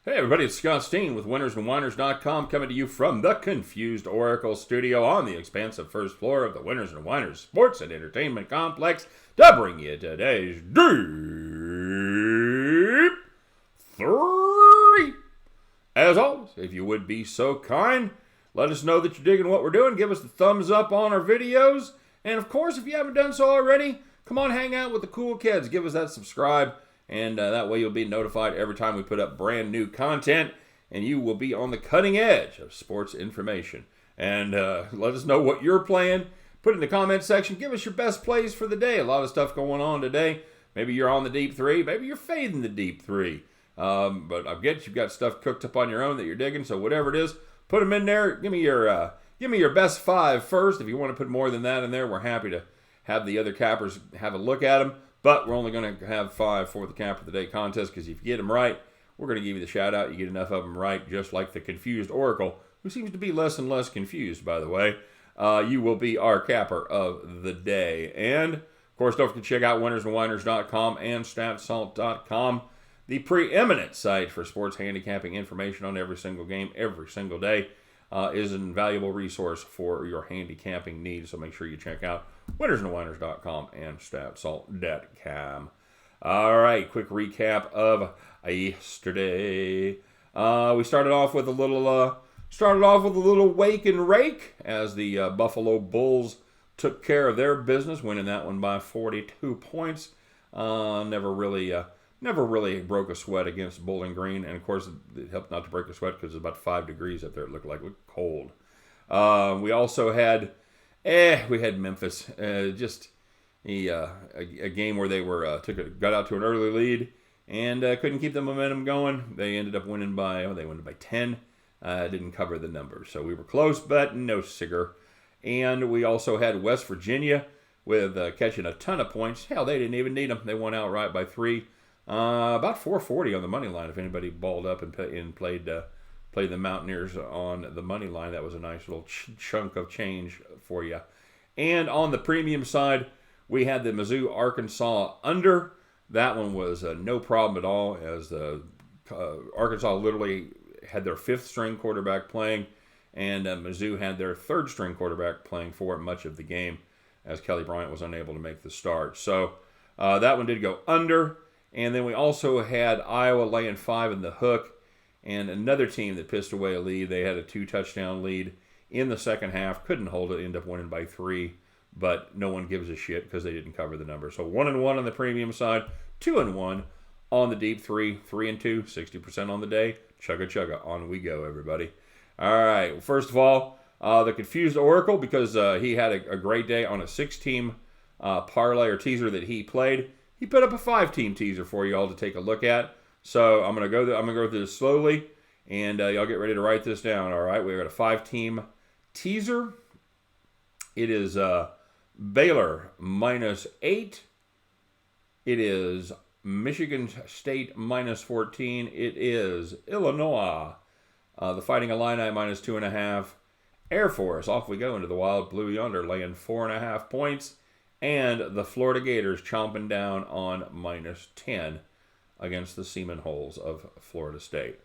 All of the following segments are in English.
Hey everybody, it's Scott Steen with winnersandwhiners.com coming to you from the Confused Oracle studio on the expansive first floor of the Winners and Whiners Sports and Entertainment Complex to bring you today's Deep 3. As always, if you would be so kind, let us know that you're digging what we're doing. Give us the thumbs up on our videos. And of course, if you haven't done so already, come on hang out with the cool kids. Give us that subscribe. And that way you'll be notified every time we put up brand new content, and you will be on the cutting edge of sports information. And let us know what you're playing. Put it in the comment section. Give us your best plays for the day. A lot of stuff going on today. Maybe you're on the deep 3. Maybe you're fading the deep 3. But I get you've got stuff cooked up on your own that you're digging. So whatever it is, put them in there. Give me your best 5 first. If you want to put more than that in there, we're happy to have the other cappers have a look at them. But we're only going to have 5 for the Cap of the Day contest because if you get them right, we're going to give you the shout out. You get enough of them right, just like the Confused Oracle, who seems to be less and less confused, by the way. You will be our capper of the day. And, of course, don't forget to check out winnersandwhiners.com and statsalt.com, the preeminent site for sports handicapping information on every single game, every single day. Is an invaluable resource for your handicapping needs. So make sure you check out winnersandwhiners.com and statsalt.com. All right, quick recap of yesterday. We started off with a little wake and rake as the Buffalo Bulls took care of their business, winning that one by 42 points. Never really broke a sweat against Bowling Green, and of course it helped not to break a sweat because it's about 5 degrees up there. It looked cold. We also had Memphis, just a game where they got out to an early lead and couldn't keep the momentum going. They ended up winning by 10. Didn't cover the numbers, so we were close, but no cigar. And we also had West Virginia with catching a ton of points. Hell, they didn't even need them. They won outright by 3. About 440 on the money line. If anybody balled up and played the Mountaineers on the money line, that was a nice little chunk of change for you. And on the premium side, we had the Mizzou Arkansas under. That one was no problem at all, as Arkansas literally had their 5th string quarterback playing, and Mizzou had their 3rd string quarterback playing for much of the game, as Kelly Bryant was unable to make the start. So that one did go under. And then we also had Iowa laying 5 in the hook, and another team that pissed away a lead. They had a 2-touchdown lead in the second half, couldn't hold it, ended up winning by 3, but no one gives a shit because they didn't cover the number. So 1-1 on the premium side, 2-1 on the deep 3, 3-2, 60% on the day. Chugga chugga, on we go, everybody. All right, first of all, the Confused Oracle, because he had a great day on a 6-team parlay or teaser that he played. He put up a 5-team teaser for you all to take a look at. So I'm gonna go through this slowly, and y'all get ready to write this down. All right, we've got a 5-team teaser. It is Baylor -8. It is Michigan State -14. It is Illinois, the Fighting Illini -2.5. Air Force, off we go into the wild blue yonder, laying 4.5 points. And the Florida Gators chomping down on -10 against the Seaman Holes of Florida State.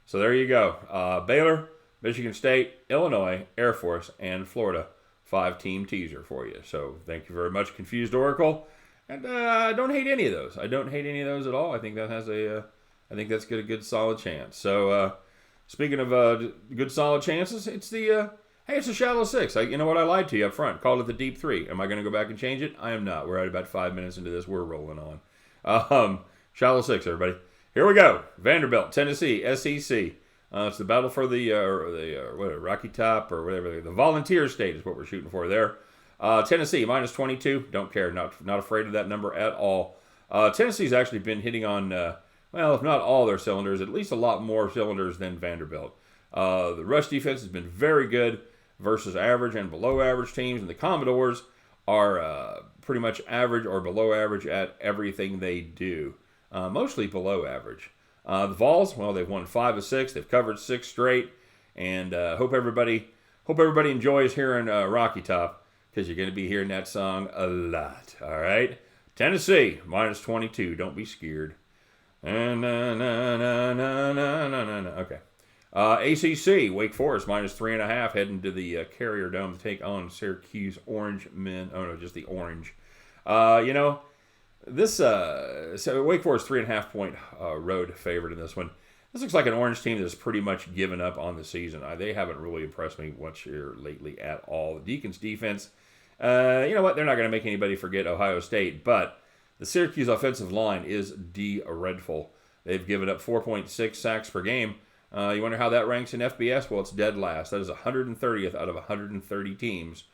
So there you go. Baylor, Michigan State, Illinois, Air Force, and Florida. 5-team teaser for you. So thank you very much, Confused Oracle. And I don't hate any of those. I don't hate any of those at all. I think that has I think that's got a good solid chance. So speaking of good solid chances, it's the hey, it's a shallow 6. You know what? I lied to you up front. Called it the deep 3. Am I going to go back and change it? I am not. We're at about 5 minutes into this. We're rolling on. Shallow 6, everybody. Here we go. Vanderbilt, Tennessee, SEC. It's the battle for the Rocky Top or whatever. The Volunteer State is what we're shooting for there. Tennessee, -22. Don't care. Not afraid of that number at all. Tennessee's actually been hitting on, well, if not all their cylinders, at least a lot more cylinders than Vanderbilt. The rush defense has been very good versus average and below average teams, and the Commodores are pretty much average or below average at everything they do, mostly below average. The Vols, well, they've won 5 of 6. They've covered 6 straight, and hope everybody enjoys hearing Rocky Top, because you're going to be hearing that song a lot. All right, Tennessee -22. Don't be scared. Okay. ACC, Wake Forest minus 3.5 heading to the Carrier Dome to take on Syracuse Orange men. Oh no, just the Orange. This so Wake Forest 3.5 point road favorite in this one. This looks like an Orange team that's pretty much given up on the season. They haven't really impressed me much here lately at all. The Deacons defense, you know what? They're not going to make anybody forget Ohio State, but the Syracuse offensive line is dreadful. They've given up 4.6 sacks per game. You wonder how that ranks in FBS? Well, it's dead last. That is 130th out of 130 teams,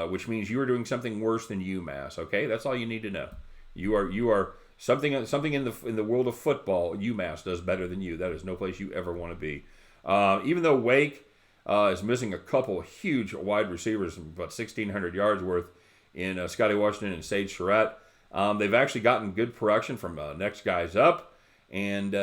which means you are doing something worse than UMass. Okay, that's all you need to know. You are something in the world of football. UMass does better than you. That is no place you ever want to be. Even though Wake is missing a couple huge wide receivers, about 1,600 yards worth in Scotty Washington and Sage Surratt, they've actually gotten good production from next guys up. And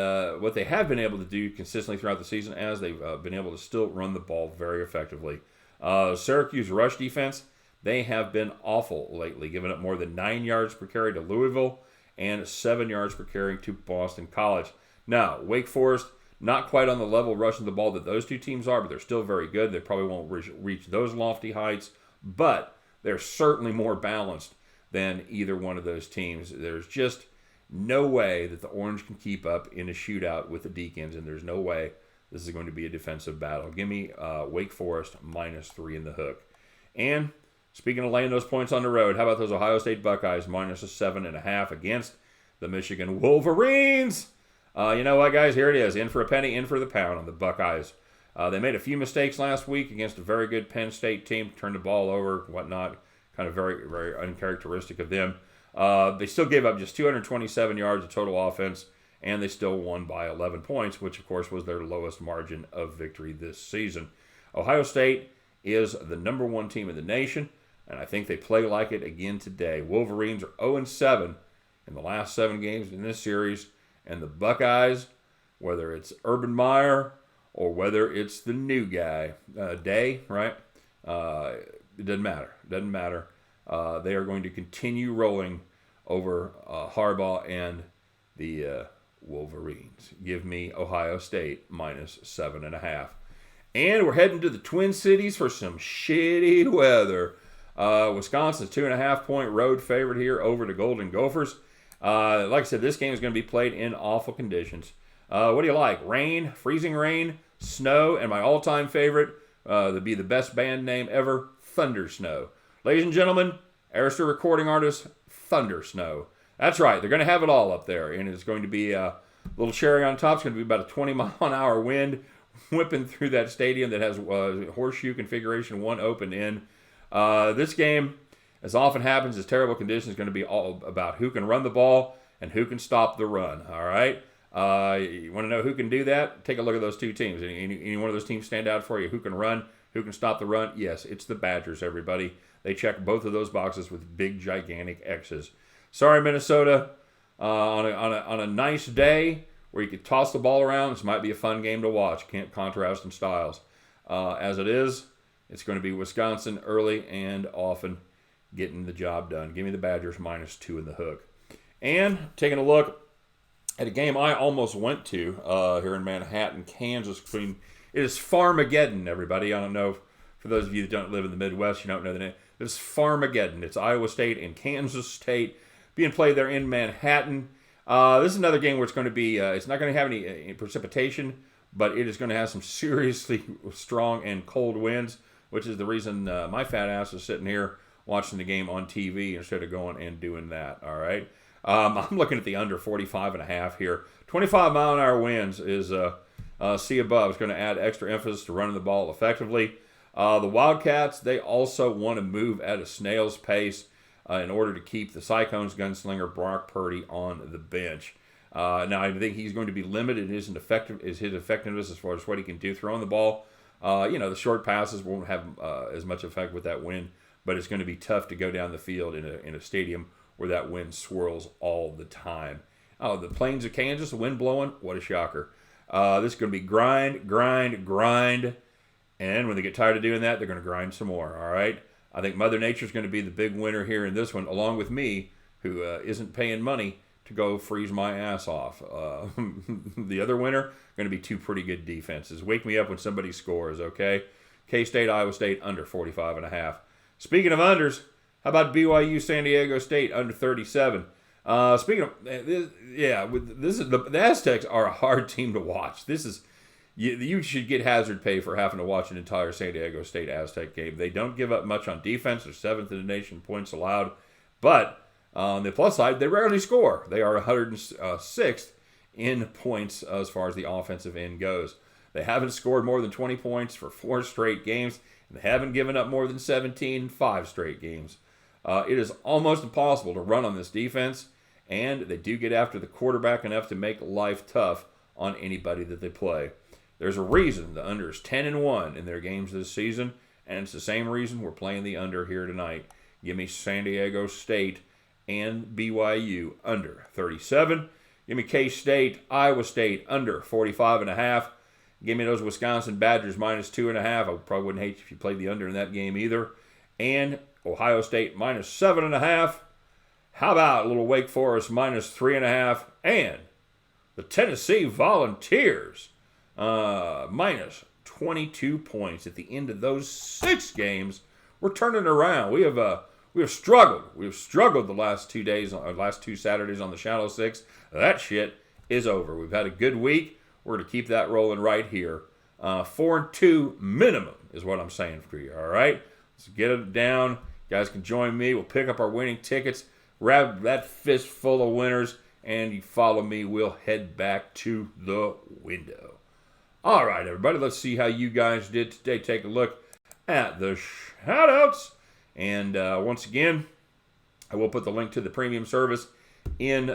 what they have been able to do consistently throughout the season, as they've been able to still run the ball very effectively. Syracuse rush defense, they have been awful lately, giving up more than 9 yards per carry to Louisville and 7 yards per carry to Boston College. Now, Wake Forest, not quite on the level rushing the ball that those two teams are, but they're still very good. They probably won't reach those lofty heights, but they're certainly more balanced than either one of those teams. There's just no way that the Orange can keep up in a shootout with the Deacons, and there's no way this is going to be a defensive battle. Give me Wake Forest -3 in the hook. And speaking of laying those points on the road, how about those Ohio State Buckeyes -7.5 against the Michigan Wolverines? You know what, guys? Here it is. In for a penny, in for the pound on the Buckeyes. They made a few mistakes last week against a very good Penn State team, turned the ball over, whatnot. Kind of very, very uncharacteristic of them. They still gave up just 227 yards of total offense, and they still won by 11 points, which, of course, was their lowest margin of victory this season. Ohio State is the #1 team in the nation, and I think they play like it again today. Wolverines are 0-7 in the last 7 games in this series, and the Buckeyes, whether it's Urban Meyer or whether it's the new guy, Day, right? It doesn't matter. Doesn't matter. They are going to continue rolling over Harbaugh and the Wolverines. Give me Ohio State -7.5. And we're heading to the Twin Cities for some shitty weather. Wisconsin's 2.5-point road favorite here over the Golden Gophers. Like I said, this game is going to be played in awful conditions. What do you like? Rain, freezing rain, snow, and my all-time favorite, that'd be the best band name ever, Thunder Snow. Ladies and gentlemen, Arista recording artist, Thunder Snow. That's right, they're going to have it all up there, and it's going to be a little cherry on top. It's going to be about a 20-mile-an-hour wind whipping through that stadium that has horseshoe configuration, one open end. This game, as often happens, is terrible conditions. Is going to be all about who can run the ball and who can stop the run, all right? You want to know who can do that? Take a look at those two teams. Any one of those teams stand out for you? Who can run? Who can stop the run? Yes, it's the Badgers, everybody. They check both of those boxes with big, gigantic X's. Sorry, Minnesota. On a nice day where you could toss the ball around, this might be a fun game to watch. Can't contrast in styles. As it is, it's going to be Wisconsin early and often getting the job done. Give me the Badgers -2 in the hook. And taking a look at a game I almost went to here in Manhattan, Kansas. It is Farmageddon, everybody. I don't know, for those of you that don't live in the Midwest, you don't know the name. It's Farmageddon. It's Iowa State and Kansas State being played there in Manhattan. This is another game where it's going to be, it's not going to have any precipitation, but it is going to have some seriously strong and cold winds, which is the reason my fat ass is sitting here watching the game on TV instead of going and doing that, all right? I'm looking at the under 45.5 here. 25-mile-an-hour winds is see above. It's going to add extra emphasis to running the ball effectively. The Wildcats, they also want to move at a snail's pace in order to keep the Cyclones gunslinger Brock Purdy on the bench. Now, I think he's going to be limited in his effectiveness as far as what he can do throwing the ball. The short passes won't have as much effect with that wind, but it's going to be tough to go down the field in a stadium where that wind swirls all the time. Oh, the plains of Kansas, the wind blowing, what a shocker. This is going to be grind, grind, grind. And when they get tired of doing that, they're going to grind some more, all right? I think Mother Nature's going to be the big winner here in this one, along with me, who isn't paying money to go freeze my ass off. The other winner, going to be two pretty good defenses. Wake me up when somebody scores, okay? K-State, Iowa State, under 45.5. Speaking of unders, how about BYU, San Diego State, under 37? Speaking of, the Aztecs are a hard team to watch. You should get hazard pay for having to watch an entire San Diego State Aztec game. They don't give up much on defense. They're 7th in the nation points allowed. But on the plus side, they rarely score. They are 106th in points as far as the offensive end goes. They haven't scored more than 20 points for 4 straight games, and they haven't given up more than 17 in 5 straight games. It is almost impossible to run on this defense, and they do get after the quarterback enough to make life tough on anybody that they play. There's a reason the under is 10-1 in their games this season, and it's the same reason we're playing the under here tonight. Give me San Diego State and BYU under 37. Give me K-State, Iowa State under 45.5. Give me those Wisconsin Badgers minus 2.5. I probably wouldn't hate if you played the under in that game either. And Ohio State minus 7.5. How about a little Wake Forest minus 3.5? And the Tennessee Volunteers minus 22 points at the end of those 6 games. We're turning around. We have struggled. We have struggled the last 2 days, last 2 Saturdays on the Shallow 6. That shit is over. We've had a good week. We're going to keep that rolling right here. 4-2 minimum is what I'm saying for you, all right? Let's get it down. You guys can join me. We'll pick up our winning tickets, grab that fist full of winners, and you follow me. We'll head back to the window. All right, everybody, let's see how you guys did today. Take a look at the shout-outs. And once again, I will put the link to the premium service in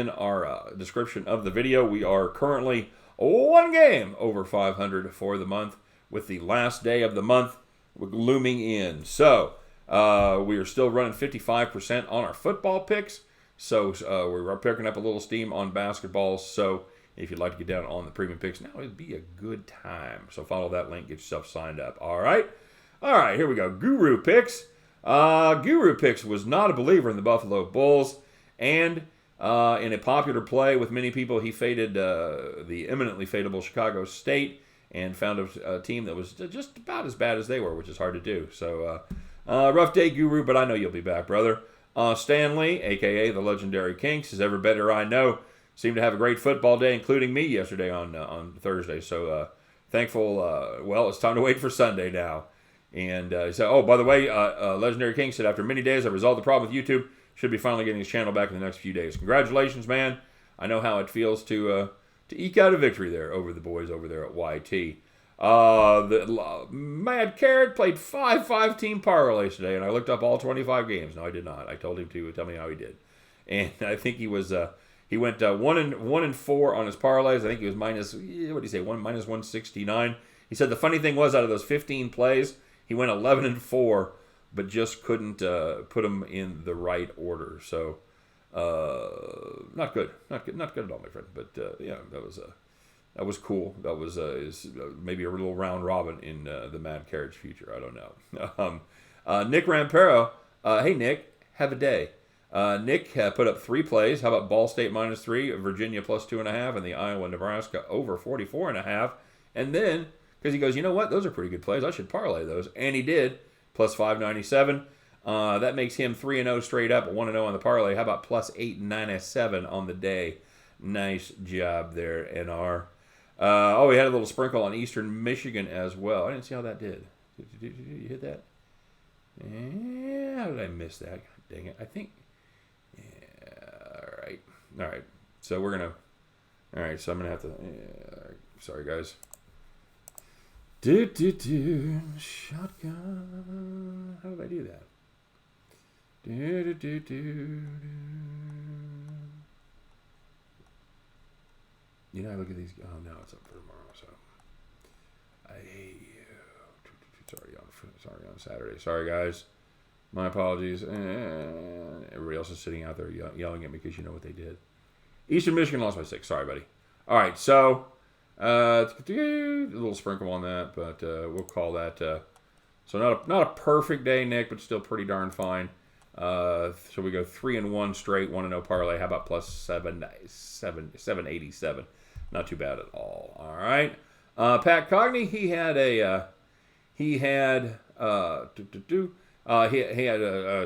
our description of the video. We are currently 1 game over 500 for the month, with the last day of the month looming in. So we are still running 55% on our football picks. So we're picking up a little steam on basketball. So if you'd like to get down on the premium picks, now would be a good time. So follow that link, get yourself signed up. All right, here we go. Guru Picks. Guru Picks was not a believer in the Buffalo Bulls, and in a popular play with many people, he faded the eminently fadeable Chicago State and found a team that was just about as bad as they were, which is hard to do. So rough day, Guru, but I know you'll be back, brother. Stanley, a.k.a. the legendary King, says, "Every better I know, seemed to have a great football day, including me yesterday on Thursday. So thankful. Well, it's time to wait for Sunday now." And he said, "Oh, by the way, legendary King said, after many days, I resolved the problem with YouTube. Should be finally getting his channel back in the next few days. Congratulations, man. I know how it feels to eke out a victory there over the boys over there at YT. The Mad Carrot played 5-5-team parlays today, and I looked up all 25 games. No, I did not. I told him to tell me how he did, and I think he was he went 1-4 on his parlays. I think he was minus, what did he say, minus 169. He said the funny thing was, out of those 15 plays, he went 11-4. But just couldn't put them in the right order. So not good at all, my friend. But yeah, that was cool. That was is maybe a little round robin in the Mad Carriage future. I don't know. Nick Rampero, hey Nick, have a day. Nick put up 3 plays. How about Ball State minus 3, Virginia plus 2.5, and the Iowa Nebraska over 44.5. And then because he goes, you know what, those are pretty good plays. I should parlay those, and he did. Plus 597. That makes him 3-0 straight up, 1-0 on the parlay. How about plus 897 on the day? Nice job there, NR. We had a little sprinkle on Eastern Michigan as well. I didn't see how that did. Did you hit that? Yeah, how did I miss that? God dang it. I think. Yeah, all right. So we're going to. All right, so I'm going to have to. Sorry, guys. Shotgun. How did I do that? You know, I look at these. Oh no, it's up for tomorrow. So I hate you. Sorry on Saturday. Sorry guys. My apologies. And everybody else is sitting out there yelling at me because you know what they did. Eastern Michigan lost by 6. Sorry, buddy. All right, so. A little sprinkle on that, but we'll call that. So not a perfect day, Nick, but still pretty darn fine. So we go 3-1 straight, 1-0 parlay. How about plus 787? Not too bad at all. All right. Pat Cogney, he had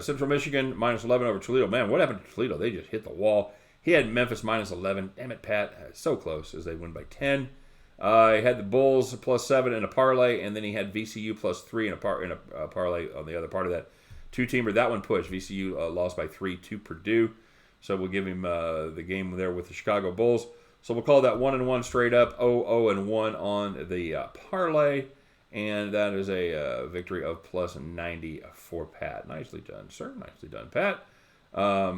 Central Michigan minus 11 over Toledo. Man, what happened to Toledo? They just hit the wall. He had Memphis minus 11. Damn it, Pat. So close as they win by 10. He had the Bulls plus 7 in a parlay, and then he had VCU plus 3 in a parlay on the other part of that two-teamer. That one pushed. VCU lost by 3 to Purdue. So we'll give him the game there with the Chicago Bulls. So we'll call that 1-1 straight up, 0-1 on the parlay. And that is a victory of plus 90 for Pat. Nicely done, sir. Nicely done, Pat. Pat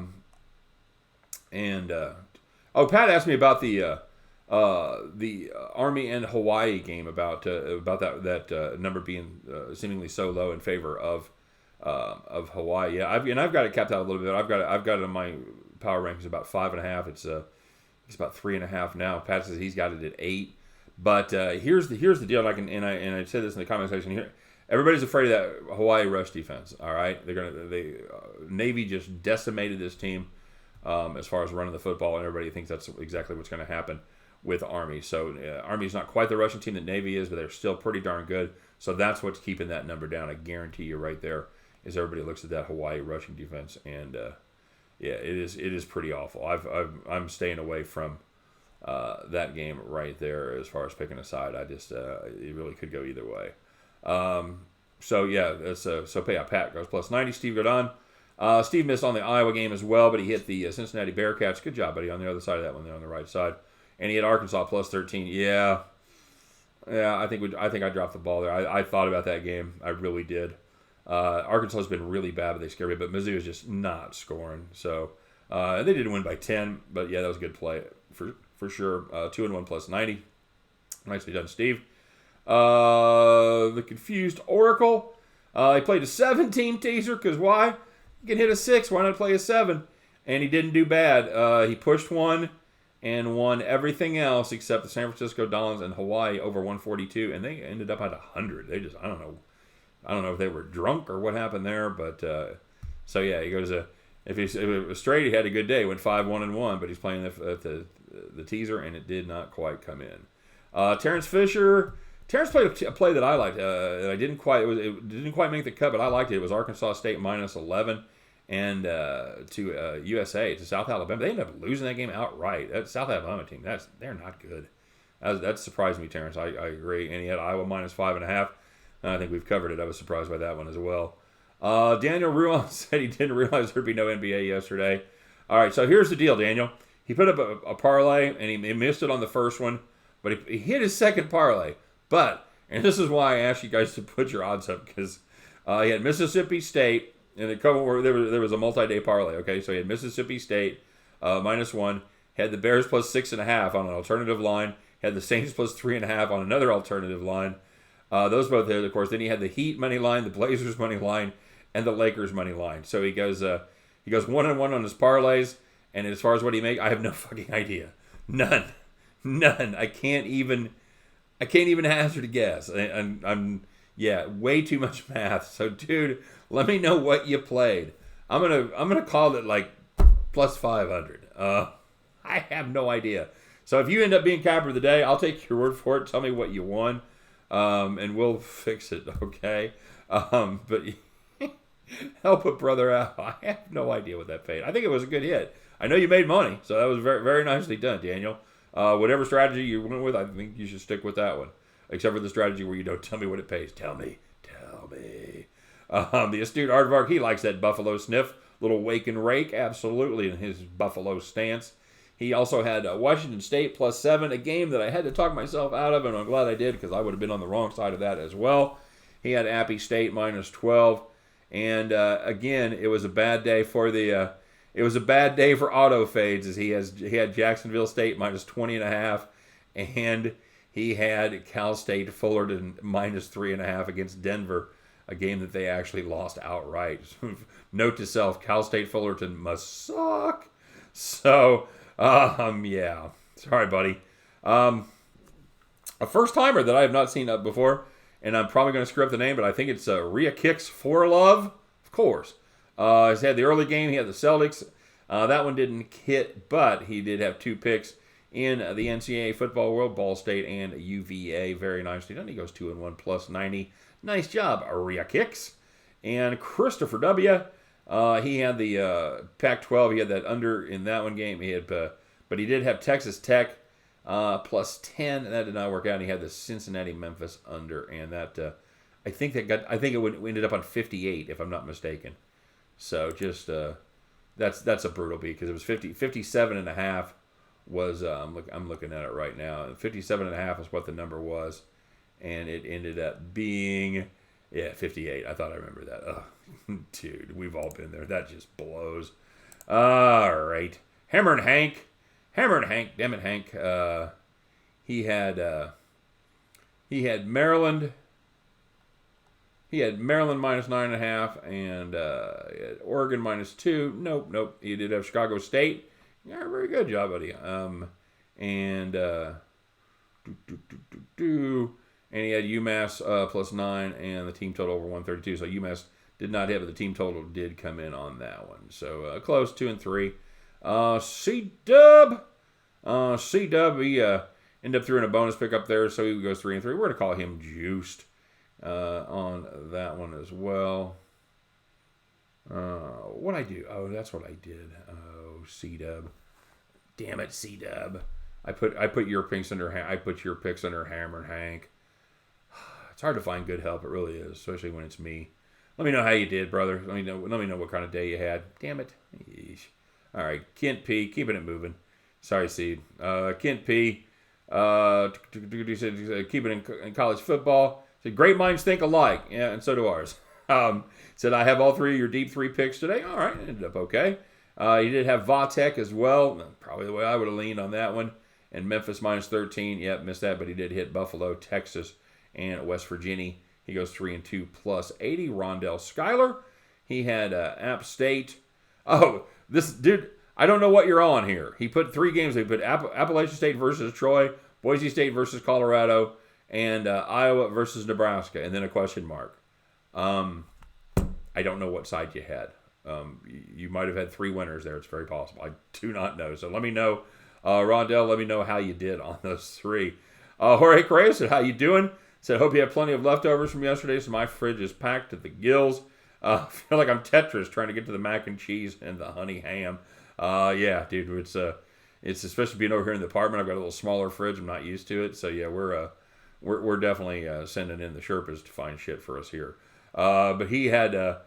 asked me about the Army and Hawaii game, about that number being seemingly so low in favor of Hawaii. Yeah, I've got it capped out a little bit. I've got it in my power rankings about 5.5. It's about 3.5 now. Pat says he's got it at 8. But here's the deal. And I said this in the comment section here. Everybody's afraid of that Hawaii rush defense. All right, Navy just decimated this team as far as running the football, and everybody thinks that's exactly what's going to happen with Army. So Army's not quite the rushing team that Navy is, but they're still pretty darn good. So that's what's keeping that number down. I guarantee you, right there, is everybody looks at that Hawaii rushing defense, and yeah, it is pretty awful. I'm staying away from that game right there as far as picking a side. I just it really could go either way. So yeah, Pat goes plus 90. Steve Godon. Steve missed on the Iowa game as well, but he hit the Cincinnati Bearcats. Good job, buddy, on the other side of that one there on the right side. And he had Arkansas plus 13. Yeah. I think I dropped the ball there. I thought about that game. I really did. Arkansas has been really bad, but they scared me. But Mizzou is just not scoring. So they did win by 10. But yeah, that was a good play for sure. 2-1 plus 90. Nicely done, Steve. The confused Oracle. He played a 7-team teaser because why? You can hit a 6. Why not play a 7? And he didn't do bad. He pushed one and won everything else except the San Francisco Dons and Hawaii over 142, and they ended up at 100. They just I don't know if they were drunk or what happened there, but so yeah, he goes if it was straight, he had a good day. Went 5-1-1, but he's playing the teaser, and it did not quite come in. Terrence Fisher. Terrence played a play that I liked. It didn't quite make the cut, but I liked it. It was Arkansas State minus 11 and to USA, to South Alabama. They ended up losing that game outright. That South Alabama team, they're not good. That surprised me, Terrence. I agree. And he had Iowa minus 5.5. I think we've covered it. I was surprised by that one as well. Daniel Ruan said he didn't realize there'd be no NBA yesterday. All right, so here's the deal, Daniel. He put up a parlay, and he missed it on the first one, but he hit his second parlay. But, and this is why I asked you guys to put your odds up, because he had Mississippi State, and there was a multi-day parlay, okay? So he had Mississippi State minus 1, had the Bears plus 6.5 on an alternative line, had the Saints plus 3.5 on another alternative line. Those both there, of course. Then he had the Heat money line, the Blazers money line, and the Lakers money line. So he goes 1-1 on his parlays, and as far as what he make, I have no fucking idea. None. I can't even hazard a guess. I'm way too much math. So, dude, let me know what you played. I'm gonna call it like plus 500. I have no idea. So if you end up being capper of the day, I'll take your word for it. Tell me what you won, and we'll fix it. Okay, but help a brother out. I have no idea what that paid. I think it was a good hit. I know you made money, so that was very, very nicely done, Daniel. Whatever strategy you went with, I think you should stick with that one. Except for the strategy where you don't tell me what it pays. Tell me. The astute Aardvark, he likes that Buffalo sniff. Little wake and rake, absolutely, in his Buffalo stance. He also had Washington State plus 7, a game that I had to talk myself out of, and I'm glad I did because I would have been on the wrong side of that as well. He had Appy State minus 12. And again, it was a bad day for auto fades, as he had Jacksonville State minus 20.5, and he had Cal State Fullerton minus 3.5 against Denver, a game that they actually lost outright. Note to self: Cal State Fullerton must suck. So, yeah, sorry, buddy. A first timer that I have not seen up before, and I'm probably going to screw up the name, but I think it's Rhea Kicks for Love, of course. He's had the early game. He had the Celtics. That one didn't hit, but he did have 2 picks in the NCAA football world, Ball State and UVA. Very nicely done. He goes 2-1 plus 90. Nice job, Aria Kicks. And Christopher W., he had the Pac-12. He had that under in that one game. He had, but he did have Texas Tech plus 10, and that did not work out. He had the Cincinnati Memphis under, and that I think it ended up on 58, if I'm not mistaken. So just that's a brutal beat, because it was 57 and a half was I'm looking at it right now. 57 and a half is what the number was, and it ended up being 58. I thought I remember that. Ugh, dude, we've all been there. That just blows. All right, Hammer and Hank, damn it, Hank. He had Maryland. He had Maryland minus 9.5 and Oregon minus 2. Nope. He did have Chicago State. Yeah, very good job, buddy. And he had UMass plus 9 and the team total over 132. So UMass did not hit, but the team total did come in on that one. So close, 2-3. C-Dub, he ended up throwing a bonus pick up there, so he goes 3-3. We're going to call him juiced on that one as well. What I do? Oh, that's what I did. Oh, C-Dub. Damn it, C-Dub. I put your picks under Hammer and Hank. It's hard to find good help. It really is, especially when it's me. Let me know how you did, brother. Let me know what kind of day you had. Damn it. Yeesh. All right, Kent P. Keeping it moving. Sorry, Seed. Kent P. Keeping it in college football. Said, great minds think alike. Yeah, and so do ours. Said, I have all 3 of your deep 3 picks today. All right, ended up okay. He did have Vatek as well. Probably the way I would have leaned on that one. And Memphis minus 13. Yep, missed that, but he did hit Buffalo, Texas, and West Virginia. He goes 3-2 plus 80. Rondell Schuyler. He had App State. Oh, this dude, I don't know what you're on here. He put 3 games. He put Appalachian State versus Troy, Boise State versus Colorado, and Iowa versus Nebraska, and then a question mark. I don't know what side you had. You might have had 3 winners there. It's very possible. I do not know. So let me know, Rondell. Let me know how you did on those 3. Jorge Correa said, "How you doing?" Said, "Hope you have plenty of leftovers from yesterday. So my fridge is packed to the gills. I feel like I'm Tetris trying to get to the mac and cheese and the honey ham." Yeah, dude, it's especially being over here in the apartment. I've got a little smaller fridge. I'm not used to it. So yeah, we're definitely sending in the Sherpas to find shit for us here. But he had a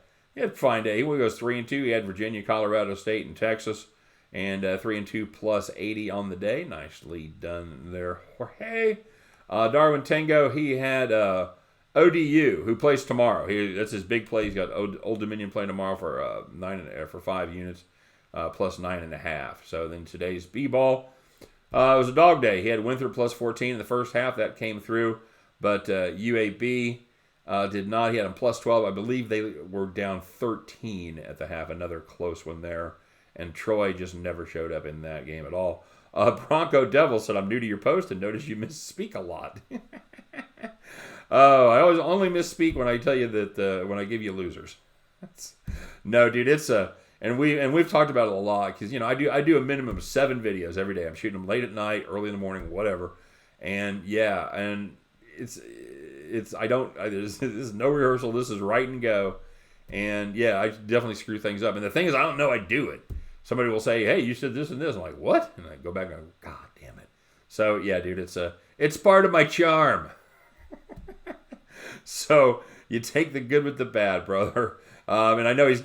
fine day. He goes 3-2. He had Virginia, Colorado State, and Texas, and 3-2 plus 80 on the day. Nicely done there, Jorge. Darwin Tango, he had ODU, who plays tomorrow. That's his big play. He's got Old Dominion playing tomorrow for 5 units, plus 9.5. So then today's B-ball, it was a dog day. He had Winthrop plus 14 in the first half. That came through, but UAB did not. He had them plus 12. I believe they were down 13 at the half. Another close one there. And Troy just never showed up in that game at all. Bronco Devil said, "I'm new to your post and notice you misspeak a lot." Oh, I always only misspeak when I tell you that when I give you losers. No, dude, it's and we've talked about it a lot, because I do a minimum of 7 videos every day. I'm shooting them late at night, early in the morning, whatever. And yeah, and there's no rehearsal. This is right and go. And yeah, I definitely screw things up. And the thing is, I don't know I do it. Somebody will say, "Hey, you said this and this." I'm like, "What?" And I go back and go, "God damn it." So yeah, dude, it's part of my charm. So you take the good with the bad, brother. And I know he's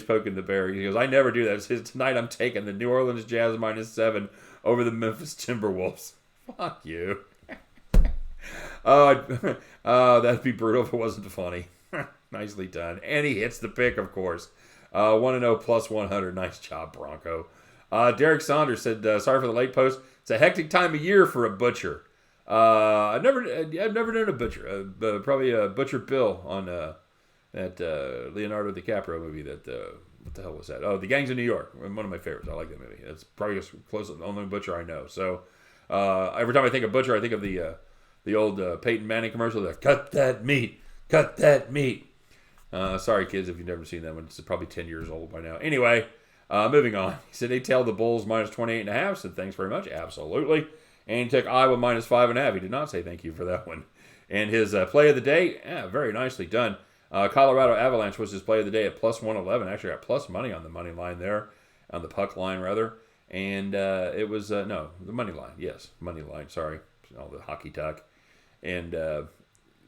poking the bear. He goes, "I never do that." He says, "Tonight I'm taking the New Orleans Jazz minus 7 over the Memphis Timberwolves." Fuck you. That'd be brutal if it wasn't funny. Nicely done. And he hits the pick, of course. 1-0 plus 100. Nice job, Bronco. Derek Saunders said, "Sorry for the late post. It's a hectic time of year for a butcher." I've never done a butcher. Probably a Butcher Bill on that Leonardo DiCaprio movie. That what the hell was that? Oh, The Gangs of New York. One of my favorites. I like that movie. It's probably as close to the only butcher I know. So every time I think of butcher, I think of the old Peyton Manning commercial. That cut that meat. Sorry, kids, if you've never seen that one. It's probably 10 years old by now. Anyway, moving on. He said they tailed the Bulls minus 28.5. Said thanks very much. Absolutely. And he took Iowa minus 5.5. He did not say thank you for that one. And his play of the day, very nicely done. Colorado Avalanche was his play of the day at plus 111. Actually got plus money on the money line there, on the puck line rather. And it was, no, the money line. Yes, money line. Sorry. All the hockey talk. And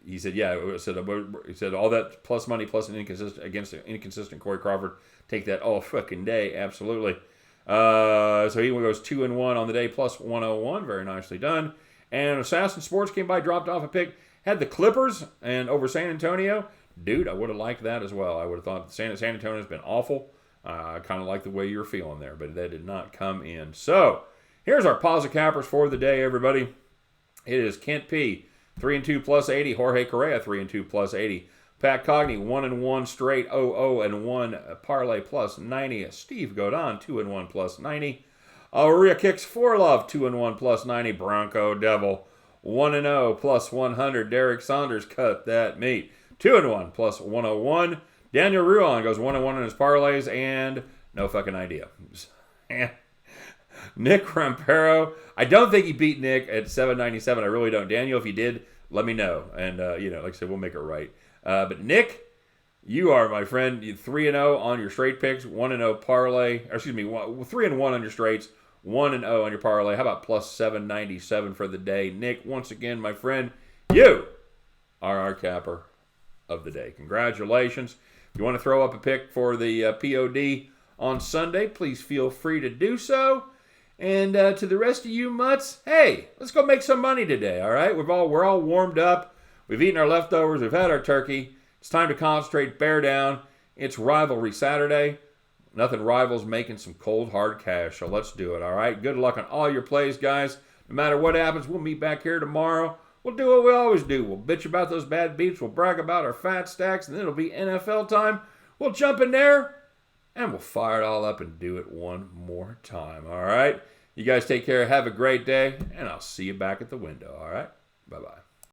he said, he said all that plus money plus an inconsistent Corey Crawford. Take that all fucking day. Absolutely. So he goes 2-1 on the day, plus 101. Very nicely done. And Assassin Sports came by, dropped off a pick. Had the Clippers and over San Antonio. Dude, I would have liked that as well. I would have thought San Antonio's been awful. I kind of like the way you're feeling there, but that did not come in. So here's our Pazza Cappers for the day, everybody. It is Kent P. 3-2 plus 80. Jorge Correa 3-2 plus 80. Pat Cogney 1-1 straight. 0-1 parlay plus 90. Steve Godon 2-1 plus 90. Aurea Kicks for Love 2-1 plus 90. Bronco Devil 1-0 plus 100. Derek Saunders cut that meat 2-1 plus 101. Daniel Ruan goes 1-1 on his parlays and no fucking idea. Nick Rampero, I don't think he beat Nick at 797. I really don't. Daniel, if you did, let me know. And, like I said, we'll make it right. But Nick, you are, my friend, 3-0 on your straight picks, 1-0 parlay. 3-1 on your straights, 1-0 on your parlay. How about plus 797 for the day? Nick, once again, my friend, you are our capper of the day. Congratulations. If you want to throw up a pick for the POD on Sunday, please feel free to do so. And to the rest of you mutts, hey, let's go make some money today, all right? We're all warmed up. We've eaten our leftovers. We've had our turkey. It's time to concentrate, bear down. It's Rivalry Saturday. Nothing rivals making some cold, hard cash, so let's do it, all right? Good luck on all your plays, guys. No matter what happens, we'll meet back here tomorrow. We'll do what we always do. We'll bitch about those bad beats. We'll brag about our fat stacks, and then it'll be NFL time. We'll jump in there, and we'll fire it all up and do it one more time, all right? You guys take care. Have a great day, and I'll see you back at the window, all right? Bye-bye.